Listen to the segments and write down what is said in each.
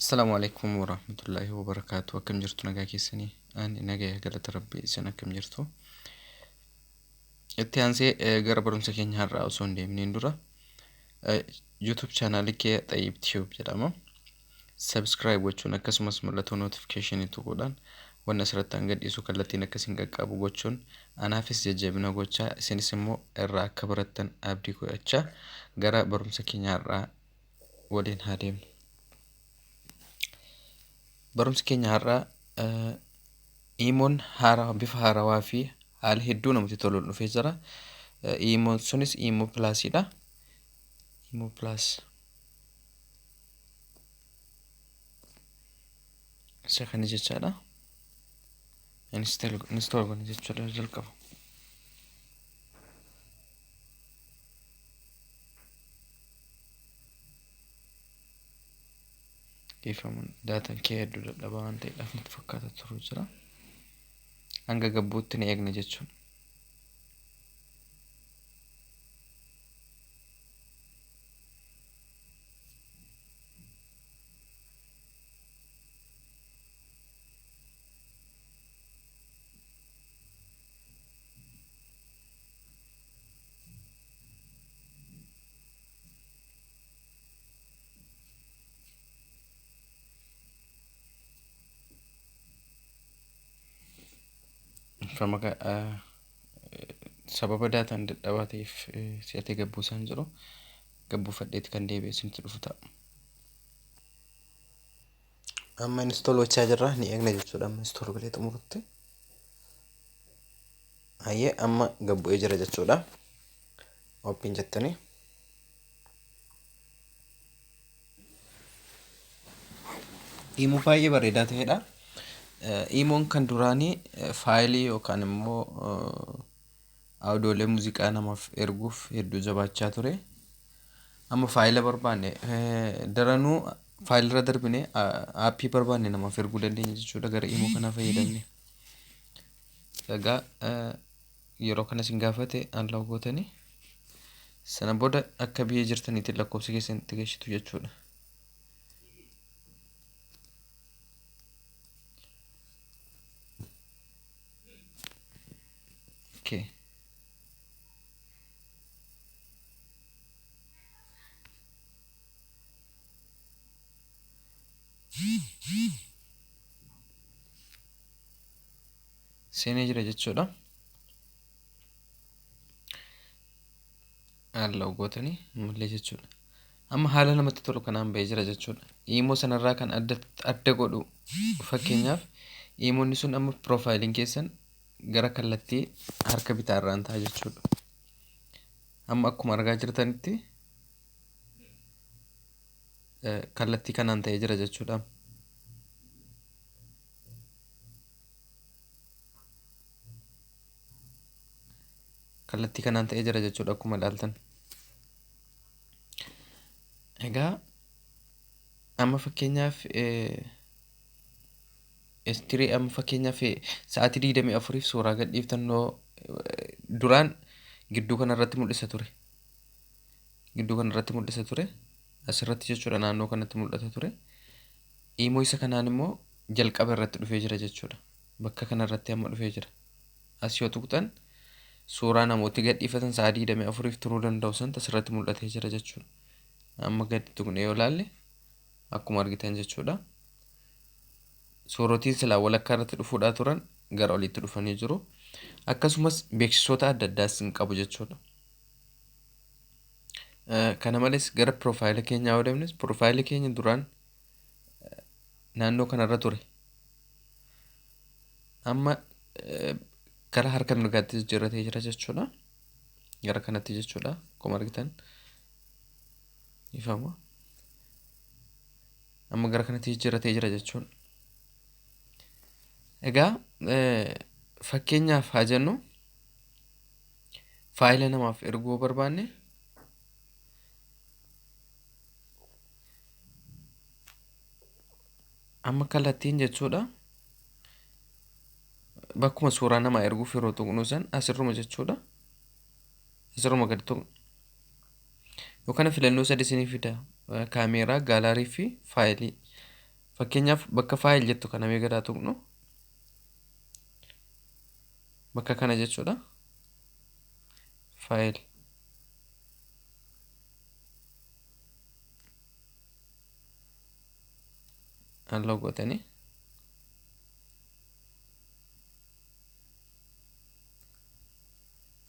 السلام عليكم ورحمة الله وبركاته. كم جرتو نجا كيسني أنا نجا قلت ربي سنة كم جرتو التانسي قرب رمسكين هرا أو سوندي منين دورا يوتيوب channel كي طيب تيوب جرامو سبسكرايب وچون akkasumas mul'atu notification itu godhan wanna asirrattaan gadhiisu kallattiin akkasiin qaqqabu gochuun anaafis jajjabina gochaa isinis immoo irraa akka barattan abdii godhachaa gara barumsa keenyaarraa waliin haa deemnu. Barumsa keenya har'aa iimoon bifa haarawaa fi haala hedduu namatti toluun dhufee jira. Iimoon sunis iimoo pilaasiidha. Iimoo pilaas isa kana jechaadha. Install goone jechuudha jalqaba. Geeffamuun daataan kee hedduu dadhabaa waan ta'eedhaaf natti fakkaata turuu jira. Hanga gabbuutti ni eegna jechuudha. Sababa daataan dadhabaa ta'eef si'atee gabbuu isaan jiru gabbuu fadheeti kan deebi'e isinitti dhufu ta'a. Amma install gochaa jirra ni eegna jechuudha. Amma install godhee xumurutti. Hayyee amma gabbu'ee jira jechuudha. Open jettanii. Iimoo baay'ee bareedaa ta'edha. Iimoon kan duraanii faayilii yookaan immoo audiyoolee muuziqaa namaaf erguuf hedduu jabaachaa ture. Amma faayila barbaanne daranuu faayilirra darbine aappii barbaanne namaaf erguu dandeenya jechuudha gara iimoo kanaa fayyadamne. Egaa yeroo kana isin gaafate unlock gootanii sana booda akka biyya jirtaniitiin lakkoofsa keessanitti geessitu jechuudha. Okay. Seenee jira jechuudha. Unlock gootanii malee jechuudha. Amma haala namatti tolu kanaan ba'ee jira jechuudha. Iimoo sanarraa kan adda godhu fakkeenyaaf iimoonni sun amma piroofaayiliin keessan gara kallattii harka bitaarraan ta'a jechuudha. Amma akkuma argaa jirtanitti kallattii kanaan ta'ee jira jechuudha. Kallattii kanaan ta'ee jira jechuudha akkuma ilaaltan. Egaa amma fakkeenyaaf istirii amma fakkeenyaaf sa'aatii 24f suuraa gadhiiftannoo duraan gidduu kanarratti mul'isa ture. Gidduu kanarratti mul'isa ture. Asirratti jechuudha naannoo kanatti mul'ata ture. Iimoo isa kanaan immoo jalqaba irratti dhufee jira jechuudha. Bakka kanarratti amma dhufee jira. As yoo tuqxan suuraa namooti gadhiifatan sa'aatii 24f turuu danda'u san asirratti mul'atee jira jechuudha. Amma gadi tuqnee yoo ilaalle akkuma argitan jechuudha. Soorotiin silaa walakkaa irratti dhufuudhaa turan gara olitti dhufanii jiru. Akkasumas beeksisoota adda addaas hin qabu jechuudha. Kana malees gara piroofaayila keenyaa yoo deemnes piroofaayila keenya duraan naannoo kanarra ture. Amma gara harka mirgaatti jijjiirratee jira jechuudha. Gara kanatti jechuudha akkuma argitan. Ifama. Amma gara kanatti jijjiirratee jira jechuudha. Egaa fakkeenyaaf haa jennu faayila namaaf erguu barbaanne amma kallattiin jechuudha. Bakkuma suuraa namaa erguuf yeroo tuqnu san asirruma jechuudha. Asirruma gadi tuqnu. Yookaan filannoo sadii isinii fida. Kaameeraa, gaalaarii fi faayilii. Fakkeenyaaf bakka faayil jettu kana mee gadaa tuqnu bakka kana jechuudha. Faayil halluu gootanii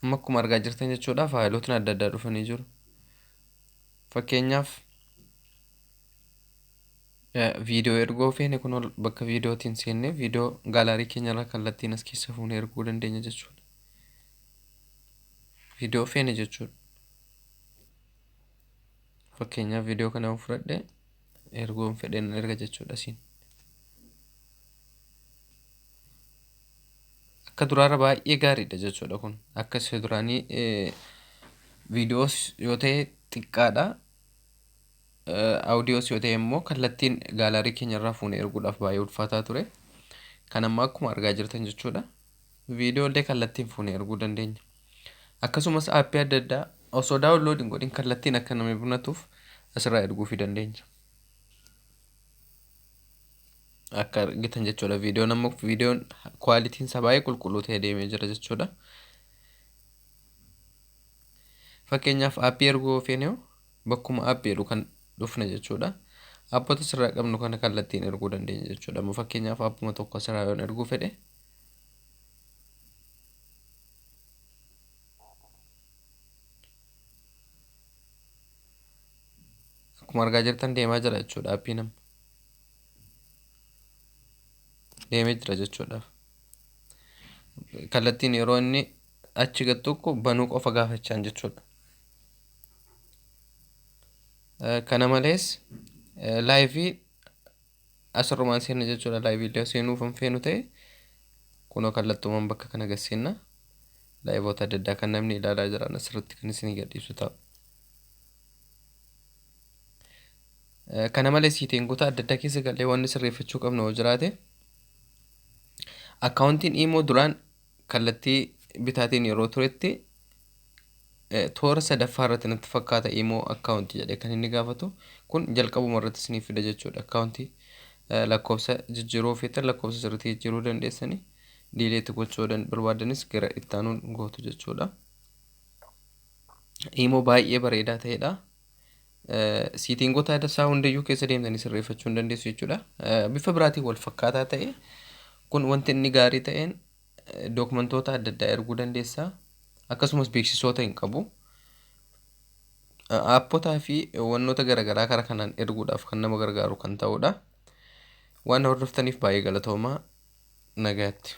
amma akkuma argaa jirtan jechuudha faayilootni adda addaa dhufanii jiru. Fakkeenyaaf viidiyoo erguu feene kun bakka viidiyootiin seennee viidiyoo gaalaarii keenyarraa kallattiin as keessa fuunee erguu dandeenya jechuudha. Viidiyoo feene jechuudha. Fakkeenyaaf viidiyoo kana fudhadhee erguun fedheen erga jechuudha siin. Akka duraarra baay'ee gaariidha jechuudha kun. Akka isa duraanii viidiyoos yoo ta'e xiqqaadha. Audiyoos yoo ta'e immoo kallattiin gaalaarii keenyarraa fuunee erguudhaaf baay'ee ulfaataa ture. Kan amma akkuma argaa jirtan jechuudha. Viidiyoo illee kallattiin fuunee erguu dandeenya. Akkasumas aappii adda addaa osoo daawunloodiin godhin kallattiin akka namni bunatuuf asirraa erguufii dandeenya. Akka argitan jechuudha viidiyoon amma viidiyoon kwaalitiin isaa baay'ee qulqulluu ta'ee deemee jira jechuudha. Fakkeenyaaf aappii erguu feene bakkuma aappii jedhu kan dhufne jechuudha. Aappota asirraa qabnu kana kallattiin erguu dandeenya jechuudha. Amma fakkeenyaaf aappuma tokko asirraa yoon erguu fedhe akkuma argaa jirtan deemaa jira jechuudha aappii nama. Deemee jira jechuudha. Kallattiin yeroo inni achi gad tokko banuu qofa gaafachaan jechuudha. Kana malees laayivii asirrumaan seenna jechuudha. Laayivii illee seenuuf hin feenu ta'e kunoo kallattumaan bakka kana gasseenna. Laayivoota adda addaa kan namni ilaalaa jiran asirratti kan isinii gadhiisu ta'a. Kana malees siitingoota adda addaa keessa galee wanni sirreeffachuu qabnu yoo jiraate akkaawuntiin imoo duraan kallattii bitaatiin yeroo turetti toora sadaffaa irratti natti fakkaata imoo akkaawuntii jedhee kan inni gaafatu kun jalqabuma irratti isiniif fida jechuudha. Akkaawuntii lakkoofsa jijjiiruu feetan lakkoofsa sirriitti jijjiiruu dandeessanii diileetti gochuu barbaadanis gara itti aanuun gootu jechuudha. Imoo baay'ee bareedaa ta'edha. Siitingoota adda isaa hundayyuu keessa deemtanii sirreeffachuu hin dandeessu jechuudha. Bifa biraatiin wal fakkaataa ta'e kun wanti inni gaarii ta'een dookumentoota adda addaa erguu dandeessa. Akkasumas beeksisoota hin qabu. Aappotaa fi wantoota garaagaraa karaa kanaan erguudhaaf kan nama gargaaru kan ta'udha. Waan hordoftaniif baay'ee galatoomaa nagaatti.